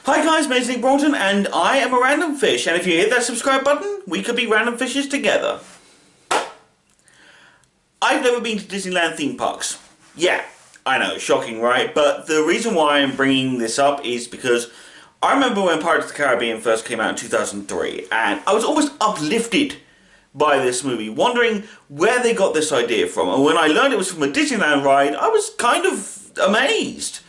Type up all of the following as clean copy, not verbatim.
Hi guys, my name's Nick Broughton and I am a random fish, and if you hit that subscribe button, we could be random fishes together. I've never been to Disneyland theme parks. Yeah, I know, shocking, right? But the reason why I'm bringing this up is because I remember when Pirates of the Caribbean first came out in 2003, and I was almost uplifted by this movie, wondering where they got this idea from. And when I learned it was from a Disneyland ride, I was kind of amazed.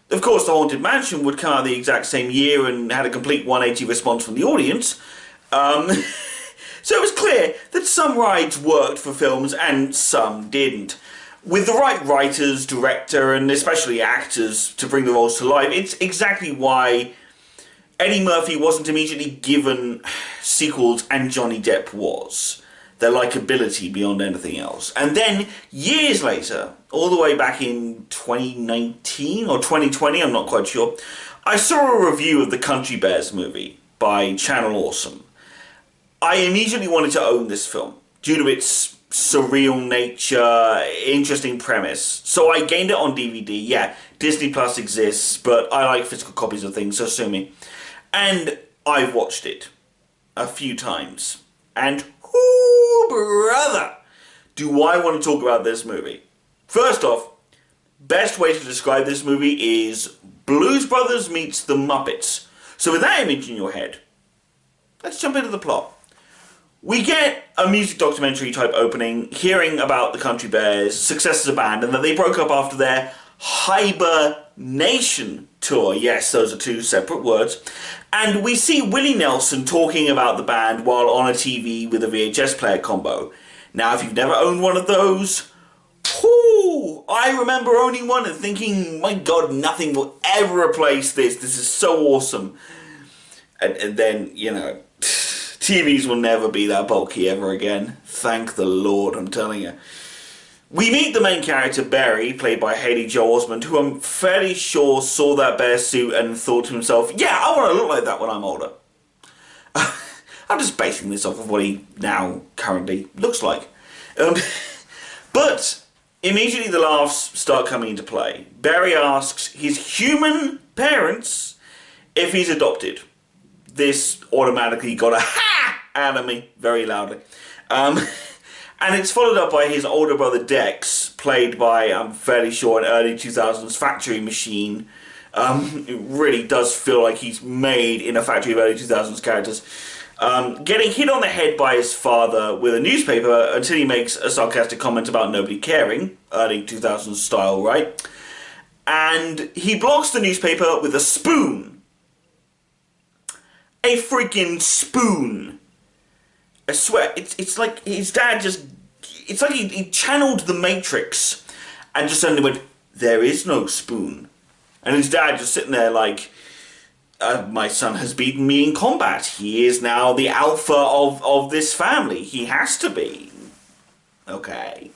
Of course, The Haunted Mansion would come out the exact same year and had a complete 180 response from the audience. So it was clear that some rides worked for films and some didn't. With the right writers, director, and especially actors to bring the roles to life, it's exactly why Eddie Murphy wasn't immediately given sequels and Johnny Depp was. Their likability beyond anything else. And then, years later, all the way back in 2019 or 2020, I'm not quite sure, I saw a review of the Country Bears movie by Channel Awesome. I immediately wanted to own this film, due to its surreal nature, interesting premise. So I gained it on DVD. Yeah, Disney Plus exists, but I like physical copies of things, so sue me. And I've watched it a few times. And ooh, brother, do I want to talk about this movie. First off, best way to describe this movie is Blues Brothers meets the Muppets. So with that image in your head, let's jump into the plot. We get a music documentary type opening, hearing about the Country Bears' success as a band, and that they broke up after their hibernation tour. Yes, those are two separate words. And we see Willie Nelson talking about the band while on a TV with a VHS player combo. Now, if you've never owned one of those, whoo, I remember owning one and thinking, my God, nothing will ever replace this. This is so awesome. And then, you know, TVs will never be that bulky ever again. Thank the Lord, I'm telling you. We meet the main character, Barry, played by Haley Joel Osment, who I'm fairly sure saw that bear suit and thought to himself, yeah, I want to look like that when I'm older. I'm just basing this off of what he now currently looks like. But immediately the laughs start coming into play. Barry asks his human parents if he's adopted. This automatically got a ha out of me very loudly. And it's followed up by his older brother Dex, played by, I'm fairly sure, an early 2000s factory machine. It really does feel like he's made in a factory of early 2000s characters. Getting hit on the head by his father with a newspaper until he makes a sarcastic comment about nobody caring, early 2000s style, right? And he blocks the newspaper with a spoon. A freaking spoon. I swear, it's like his dad just, it's like he channeled the Matrix and just suddenly went, there is no spoon. And his dad just sitting there like, my son has beaten me in combat. He is now the alpha of this family. He has to be. Okay.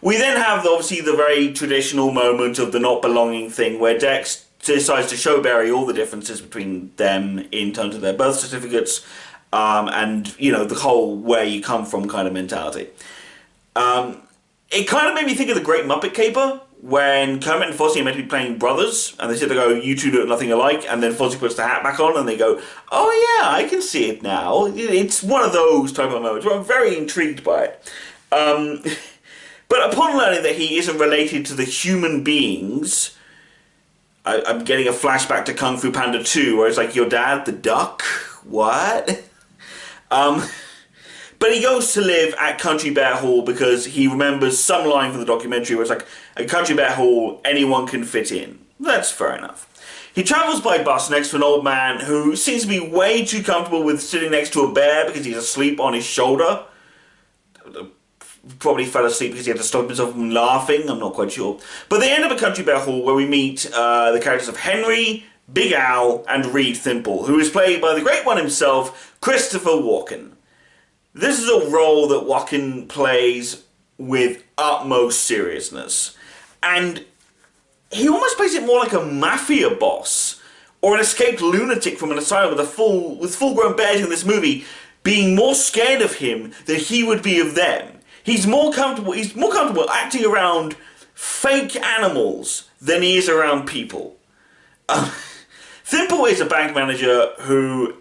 We then have, obviously, the very traditional moment of the not belonging thing where Dex decides to show Barry all the differences between them in terms of their birth certificates, and, you know, the whole where you come from kind of mentality. It kind of made me think of the Great Muppet Caper, when Kermit and Fozzie are meant to be playing brothers, and they sit there and go, you two look nothing alike, and then Fozzie puts the hat back on, and they go, oh yeah, I can see it now. It's one of those type of moments where I'm very intrigued by it. But upon learning that he isn't related to the human beings, I'm getting a flashback to Kung Fu Panda 2, where it's like, your dad, the duck? What? But he goes to live at Country Bear Hall because he remembers some line from the documentary where it's like, at Country Bear Hall, anyone can fit in. That's fair enough. He travels by bus next to an old man who seems to be way too comfortable with sitting next to a bear because he's asleep on his shoulder. Probably fell asleep because he had to stop himself from laughing, I'm not quite sure. But they end up at Country Bear Hall where we meet the characters of Henry, Big Al, and Reed Thimble, who is played by the great one himself, Christopher Walken. This is a role that Walken plays with utmost seriousness. And he almost plays it more like a mafia boss, or an escaped lunatic from an asylum with full-grown bears in this movie being more scared of him than he would be of them. He's more comfortable acting around fake animals than he is around people. Thimble is a bank manager who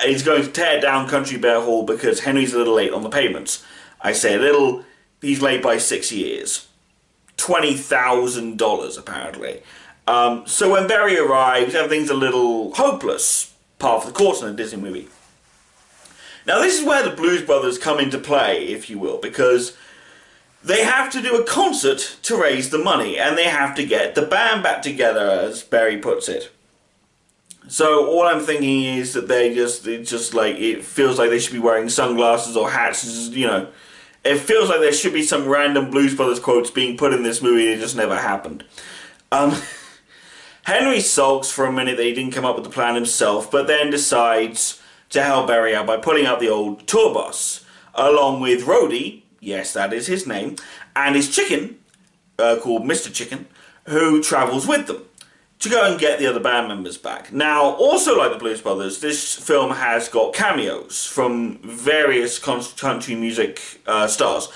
is going to tear down Country Bear Hall because Henry's a little late on the payments. I say a little, he's late by 6 years. $20,000 apparently. So when Barry arrives, everything's a little hopeless. Par for the course in a Disney movie. Now this is where the Blues Brothers come into play, if you will, because they have to do a concert to raise the money, and they have to get the band back together, as Barry puts it. So all I'm thinking is that it feels like they should be wearing sunglasses or hats, you know. It feels like there should be some random Blues Brothers quotes being put in this movie, and it just never happened. Henry sulks for a minute that he didn't come up with the plan himself, but then decides to help Barry out by pulling out the old tour bus, along with Rhodey, yes, that is his name, and his chicken, called Mr. Chicken, who travels with them to go and get the other band members back. Now, also like the Blues Brothers, this film has got cameos from various country music stars.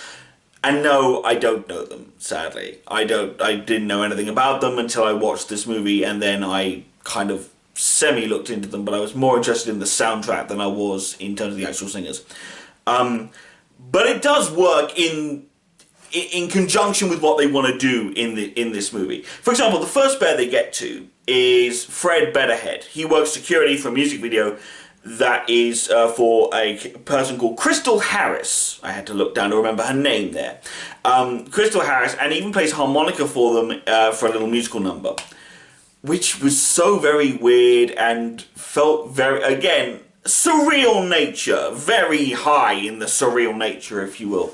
And no, I don't know them, sadly. I didn't know anything about them until I watched this movie, and then I kind of semi-looked into them, but I was more interested in the soundtrack than I was in terms of the actual singers. But it does work in conjunction with what they want to do in this movie. For example, the first bear they get to is Fred Betterhead. He works security for a music video that is for a person called Crystal Harris. I had to look down to remember her name there. Crystal Harris, and even plays harmonica for them for a little musical number, which was so very weird and felt very, again, surreal nature, very high in the surreal nature, if you will.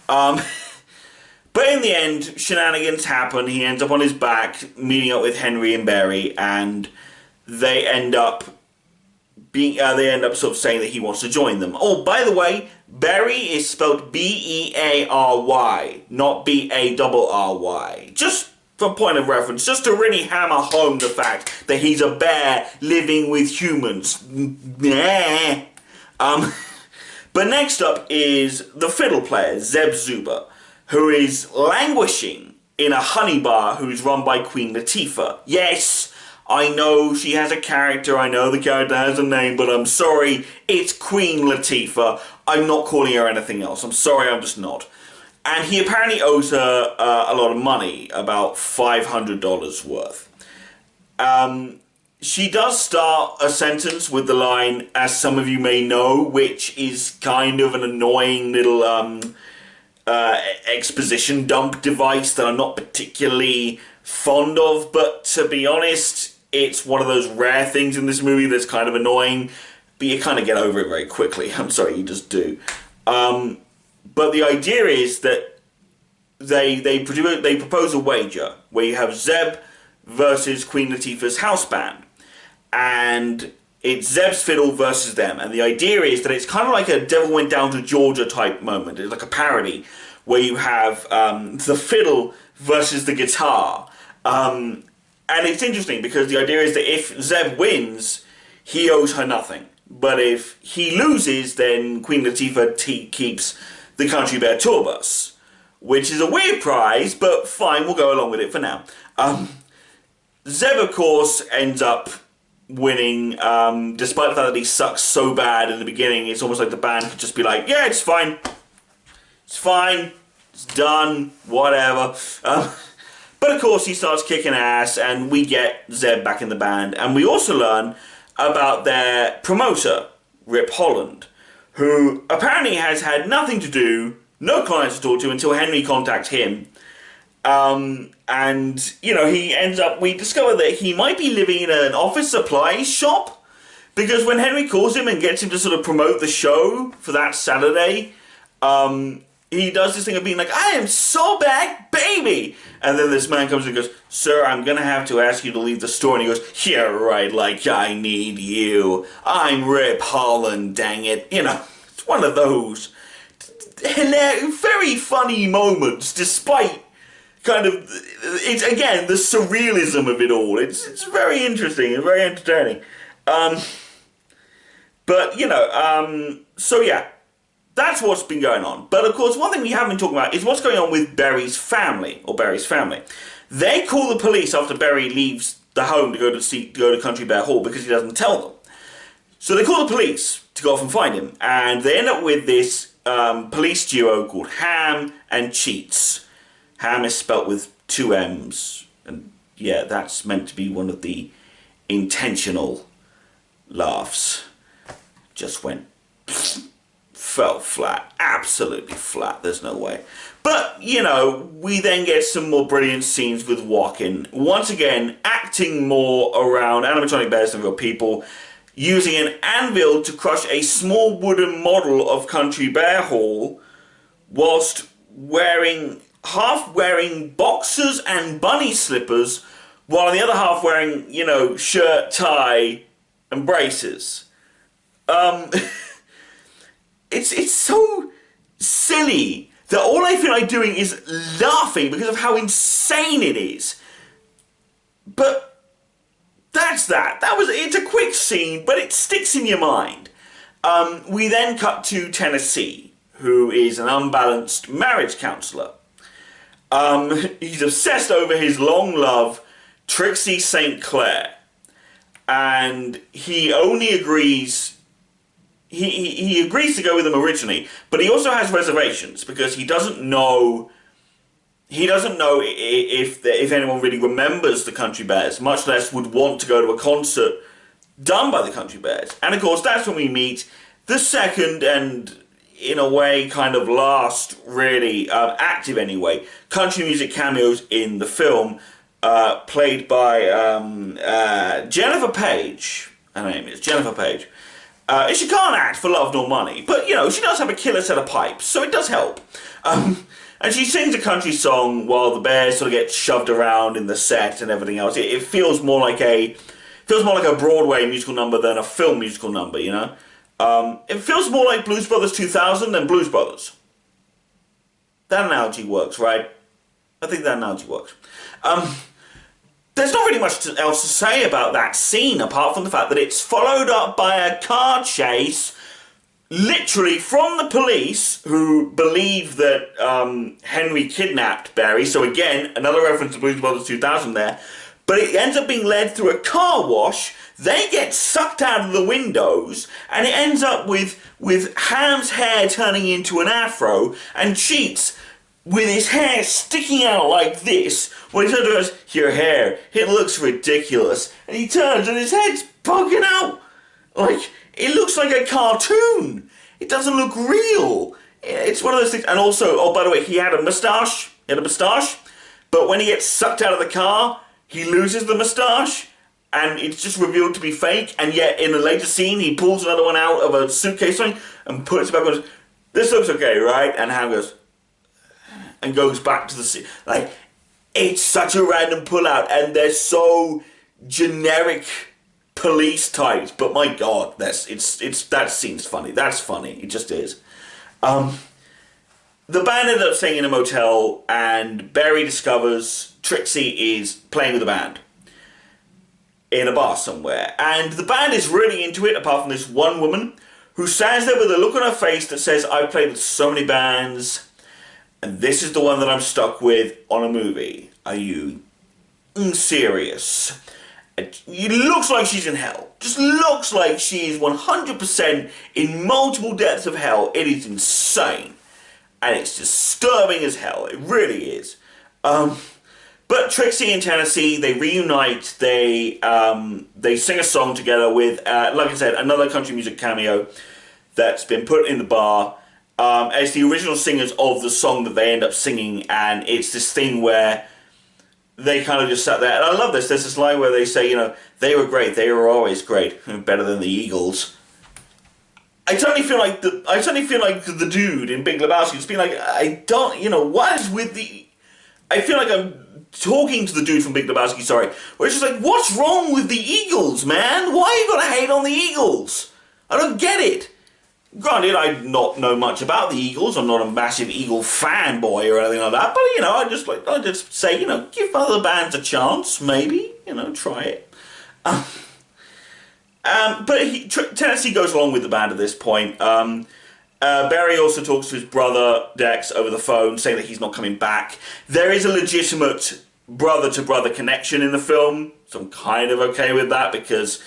But in the end, shenanigans happen. He ends up on his back, meeting up with Henry and Barry, and they end up sort of saying that he wants to join them. Oh, by the way, Barry is spelled B-E-A-R-Y, not B-A-R-R-Y. Just for point of reference, just to really hammer home the fact that he's a bear living with humans. But next up is the fiddle player, Zeb Zuba, who is languishing in a honey bar who's run by Queen Latifah. Yes, I know she has a character, I know the character has a name, but I'm sorry, it's Queen Latifah. I'm not calling her anything else. I'm sorry, I'm just not. And he apparently owes her a lot of money, about $500 worth. She does start a sentence with the line, "as some of you may know," which is kind of an annoying little exposition dump device that I'm not particularly fond of, but to be honest, it's one of those rare things in this movie that's kind of annoying, but you kind of get over it very quickly. I'm sorry, you just do. But the idea is that they propose a wager where you have Zeb versus Queen Latifah's house band, and it's Zeb's fiddle versus them, and the idea is that it's kind of like a Devil Went Down to Georgia type moment. It's like a parody where you have the fiddle versus the guitar. And it's interesting because the idea is that if Zeb wins, he owes her nothing. But if he loses, then Queen Latifah keeps the Country Bear tour bus, which is a weird prize, but fine, we'll go along with it for now. Zeb, of course, ends up winning, despite the fact that he sucks so bad in the beginning. It's almost like the band could just be like, yeah, it's fine. It's fine. It's done. Whatever. But of course he starts kicking ass, and we get Zeb back in the band, and we also learn about their promoter, Rip Holland, who apparently has had nothing to do, no clients to talk to until Henry contacts him. And, you know, we discover that he might be living in an office supplies shop, because when Henry calls him and gets him to sort of promote the show for that Saturday, he does this thing of being like, "I am so back, baby!" And then this man comes and goes, "Sir, I'm gonna have to ask you to leave the store." And he goes, "Yeah, right, like I need you. I'm Rip Holland, dang it." You know, it's one of those very funny moments, despite kind of, it's again, the surrealism of it all. It's very interesting and very entertaining. But, you know, so yeah. That's what's been going on. But of course, one thing we haven't been talking about is what's going on with Barry's family, or Barry's family. They call the police after Barry leaves the home to go to Country Bear Hall because he doesn't tell them. So they call the police to go off and find him, and they end up with this police duo called Ham and Cheats. Ham is spelt with 2 M's, and yeah, that's meant to be one of the intentional laughs. Just went fell flat, absolutely flat, there's no way. But, you know, we then get some more brilliant scenes with Walken, once again acting more around animatronic bears than real people, using an anvil to crush a small wooden model of Country Bear Hall, whilst half wearing boxers and bunny slippers, while the other half wearing, you know, shirt, tie, and braces. It's so silly that all I feel like doing is laughing because of how insane it is. But that's that. It's a quick scene, but it sticks in your mind. We then cut to Tennessee, who is an unbalanced marriage counsellor. He's obsessed over his long love, Trixie St. Clair. And he only agrees... He agrees to go with them originally, but he also has reservations because he doesn't know if anyone really remembers the Country Bears, much less would want to go to a concert done by the Country Bears. And of course, that's when we meet the second and, in a way, kind of last, really, active anyway, country music cameos in the film, played by Jennifer Page. Her name is Jennifer Page. She can't act for love nor money, but, you know, she does have a killer set of pipes, so it does help. And she sings a country song while the bears sort of get shoved around in the set and everything else. It feels more like a Broadway musical number than a film musical number, you know? It feels more like Blues Brothers 2000 than Blues Brothers. That analogy works, right? I think that analogy works. There's not really much else to say about that scene, apart from the fact that it's followed up by a car chase, literally from the police, who believe that Henry kidnapped Barry. So again, another reference to Blues Brothers 2000 there. But it ends up being led through a car wash. They get sucked out of the windows, and it ends up with Ham's hair turning into an afro, and Cheats with his hair sticking out like this. When he turns to us, your hair, it looks ridiculous. And he turns and his head's poking out. Like, it looks like a cartoon. It doesn't look real. It's one of those things. And also, oh, by the way, he had a moustache. But when he gets sucked out of the car, he loses the moustache. And it's just revealed to be fake. And yet, in a later scene, he pulls another one out of a suitcase and puts it back on. This looks okay, right? And Ham goes... and goes back to the scene. Like, it's such a random pullout, and they're so generic police types. But my God, that scene's funny. That's funny. It just is. The band ended up staying in a motel, and Barry discovers Trixie is playing with the band in a bar somewhere, and the band is really into it. Apart from this one woman who stands there with a look on her face that says, "I've played with so many bands, and this is the one that I'm stuck with on a movie. Are you serious?" It looks like she's in hell. Just looks like she's 100% in multiple depths of hell. It is insane. And it's disturbing as hell. It really is. But Trixie and Tennessee, they reunite. They sing a song together with, like I said, another country music cameo that's been put in the bar. As the original singers of the song that they end up singing, and it's this thing where they kind of just sat there, and I love this. There's this line where they say, you know, they were great, they were always great, better than the Eagles. I suddenly feel like the dude in Big Lebowski, just being like, I don't, you know, what is with the... I feel like I'm talking to the dude from Big Lebowski, sorry, where it's just like, what's wrong with the Eagles, man? Why are you gonna hate on the Eagles? I don't get it. Granted, I not know much about the Eagles. I'm not a massive Eagle fanboy or anything like that. But, you know, I just say, you know, give other bands a chance, maybe. You know, try it. Tennessee goes along with the band at this point. Barry also talks to his brother, Dex, over the phone, saying that he's not coming back. There is a legitimate brother-to-brother connection in the film. So I'm kind of okay with that because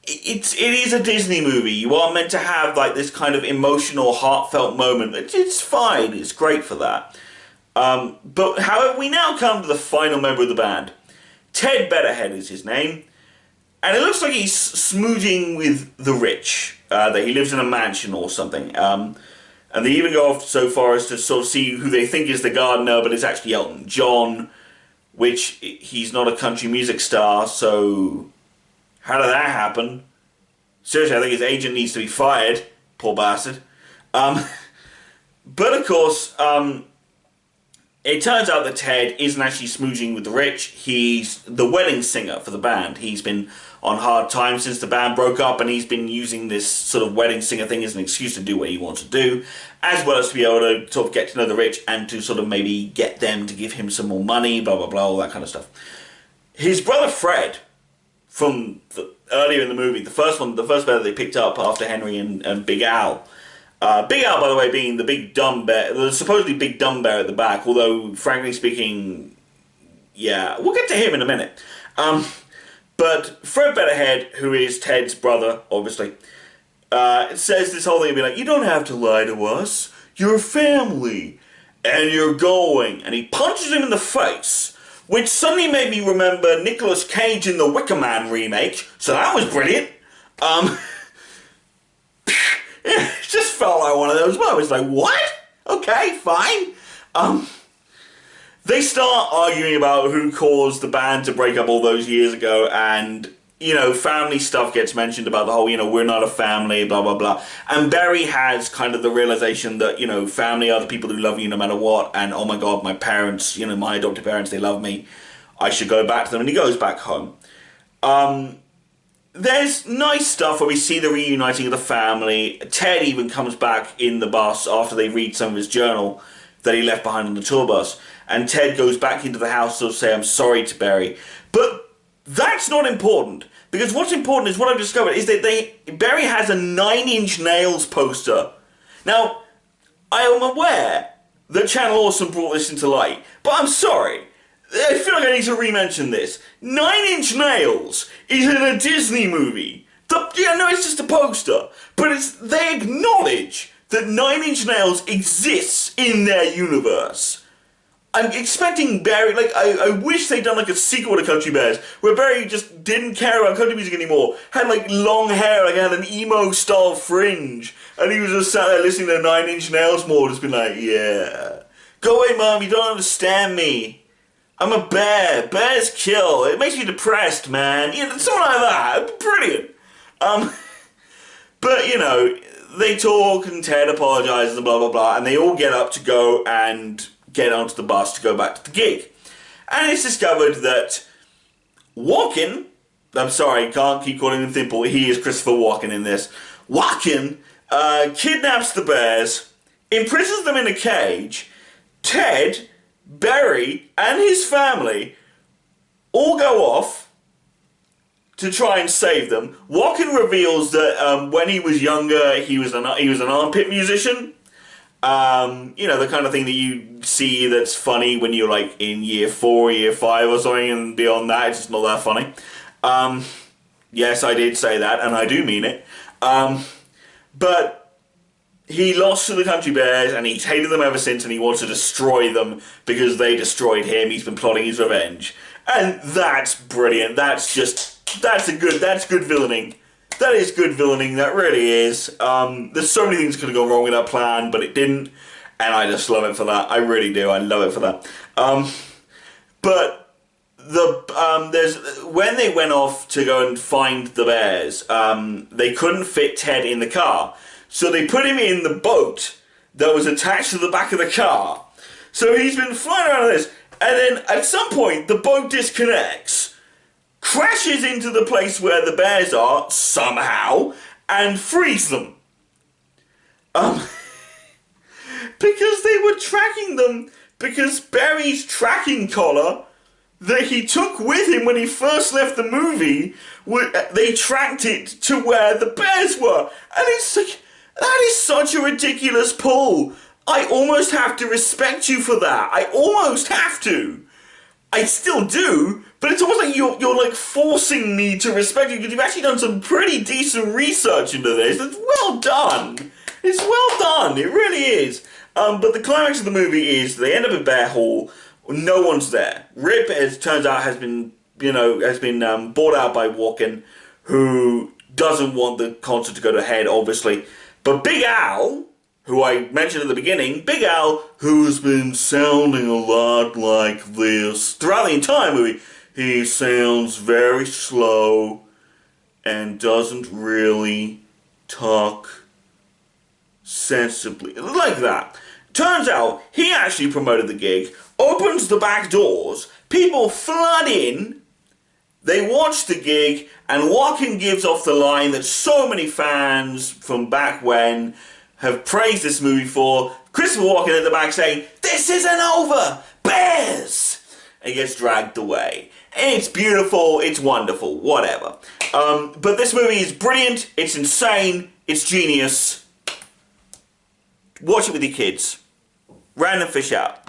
it is a Disney movie. You are meant to have like this kind of emotional, heartfelt moment. It's fine. It's great for that. But however, we now come to the final member of the band. Ted Betterhead is his name. And it looks like he's smoozing with the rich. That he lives in a mansion or something. And they even go off so far as to sort of see who they think is the gardener, but it's actually Elton John, which he's not a country music star, so how did that happen? Seriously, I think his agent needs to be fired. Poor bastard. But of course, it turns out that Ted isn't actually smoozing with the rich. He's the wedding singer for the band. He's been on hard times since the band broke up, and he's been using this sort of wedding singer thing as an excuse to do what he wants to do, as well as to be able to sort of get to know the rich and to sort of maybe get them to give him some more money, blah, blah, blah, all that kind of stuff. His brother Fred, from earlier in the movie, the first band that they picked up after Henry and Big Al. Big Al, by the way, being the big dumb bear, the supposedly big dumb bear at the back, although, frankly speaking, yeah, we'll get to him in a minute. But Fred Betterhead, who is Ted's brother, obviously, says this whole thing, be like, you don't have to lie to us, you're family, and you're going, and he punches him in the face, which suddenly made me remember Nicolas Cage in the Wicker Man remake, so that was brilliant. It just felt like one of those moments, like, what? Okay, fine. They start arguing about who caused the band to break up all those years ago, and, you know, family stuff gets mentioned about the whole, you know, we're not a family, blah, blah, blah. And Barry has kind of the realization that, you know, family are the people who love you no matter what, and, oh my God, my parents, you know, my adopted parents, they love me. I should go back to them, and he goes back home. There's nice stuff where we see the reuniting of the family. Ted even comes back in the bus after they read some of his journal that he left behind on the tour bus. And Ted goes back into the house to say, I'm sorry to Barry. But that's not important. Because what's important is what I've discovered is that Barry has a 9 Inch Nails poster. Now, I am aware that Channel Awesome brought this into light. But I'm sorry. I feel like I need to re-mention this. 9 Inch Nails is in a Disney movie. Yeah, no, it's just a poster. But they acknowledge that 9 Inch Nails exists in their universe. I'm expecting Barry, like, I wish they'd done like a sequel to Country Bears, where Barry just didn't care about country music anymore, had like long hair, like had an emo style fringe, and he was just sat there listening to 9 Inch Nails more, just been like, yeah. Go away, Mom, you don't understand me. I'm a bear. Bears kill. It makes me depressed, man. You know, something like that. Brilliant. But, you know, they talk and Ted apologizes and blah, blah, blah, and they all get up to go and get onto the bus to go back to the gig. And it's discovered that Walken, I'm sorry, can't keep calling him Thimble, he is Christopher Walken in this. Walken kidnaps the bears, imprisons them in a cage. Ted, Barry, and his family all go off to try and save them. Walken reveals that when he was younger, he was an armpit musician. You know, the kind of thing that you see that's funny when you're like in year 4, year 5 or something, and beyond that, it's just not that funny. Yes, I did say that, and I do mean it. But he lost to the Country Bears, and he's hated them ever since, and he wants to destroy them because they destroyed him. He's been plotting his revenge. And that's brilliant. That's good villaining. That is good villaining, that really is. There's so many things could have gone wrong with that plan, but it didn't, and I just love it for that. I really do. I love it for that. But when they went off to go and find the bears, they couldn't fit Ted in the car. So they put him in the boat that was attached to the back of the car. So he's been flying around this, and then at some point the boat disconnects, crashes into the place where the bears are, somehow, and frees them. Because they were tracking them, because Barry's tracking collar that he took with him when he first left the movie, they tracked it to where the bears were. And it's like, that is such a ridiculous pull. I almost have to respect you for that. I almost have to. I still do, But it's almost like you're like forcing me to respect you because you've actually done some pretty decent research into this. It's well done. It's well done. It really is. But the climax of the movie is they end up in Bear Hall. No one's there. Rip, as turns out, has been bought out by Walken, who doesn't want the concert to go to head, obviously. But Big Al, who I mentioned at the beginning, Big Al, who's been sounding a lot like this throughout the entire movie. He sounds very slow and doesn't really talk sensibly. Like that. Turns out, he actually promoted the gig, opens the back doors, people flood in, they watch the gig, and Walken gives off the line that so many fans from back when have praised this movie for. Christopher Walken at the back saying, "This isn't over! Bears!" And he gets dragged away. It's beautiful, it's wonderful, whatever. But this movie is brilliant, it's insane, it's genius. Watch it with your kids. Random Fish out.